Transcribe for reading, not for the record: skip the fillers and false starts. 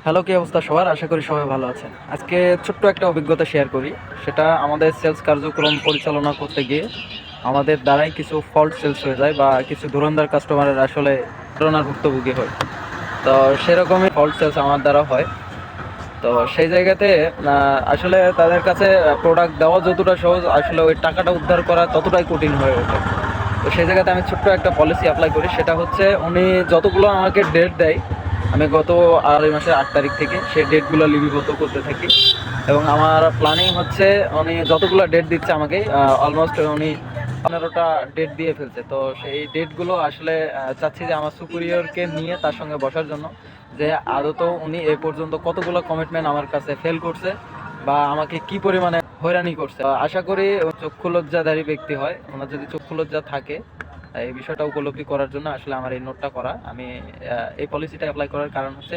Hello, কি অবস্থা সবার? আশা করি সবাই ভালো আছেন। আজকে ছোট্ট একটা অভিজ্ঞতা শেয়ার করি। সেটা আমাদের সেলস কার্যক্রম পরিচালনা করতে গিয়ে আমাদের দ্বারাই কিছু ফল্ট সেলস হয়ে যায় বা কিছু ধুরন্ধর কাস্টমারের আসলে প্রতারণার ভুক্তভোগী হয়। তো সেরকমই ফল্ট সেলস আমার দ্বারা হয়। তো সেই জায়গাতে আসলে তাদের কাছে প্রোডাক্ট দেওয়া যতটা সহজ, আসলে ওই টাকাটা উদ্ধার করা ততটাই কঠিন হয়ে ওঠে। তো সেই জায়গাতে আমি ছোট্ট একটা পলিসি অ্যাপ্লাই করি। সেটা হচ্ছে, উনি যতগুলো আমাকে ডেট দেয়, আমি গত আড়াই মাসের 8 তারিখ থেকে সেই ডেটগুলো লিপিবদ্ধ করতে থাকি। এবং আমার প্ল্যানিং হচ্ছে, উনি যতগুলো ডেট দিচ্ছে আমাকে, অলমোস্ট উনি 15টা ডেট দিয়ে ফেলছে। তো সেই ডেটগুলো আসলে চাচ্ছি যে আমার সুপিরিয়রকে নিয়ে তার সঙ্গে বসার জন্য, যে আদত উনি এ পর্যন্ত কতগুলো কমিটমেন্ট আমার কাছে ফেল করছে বা আমাকে কি পরিমাণে হয়রানি করছে। আশা করি চক্ষু লজ্জাধারী ব্যক্তি হয়, ওনার যদি চক্ষু লজ্জা থাকে, এই বিষয়টা উপলব্ধি করার জন্য আসলে আমার এই নোটটা করা। আমি এই পলিসিটা অ্যাপ্লাই করার কারণ হচ্ছে,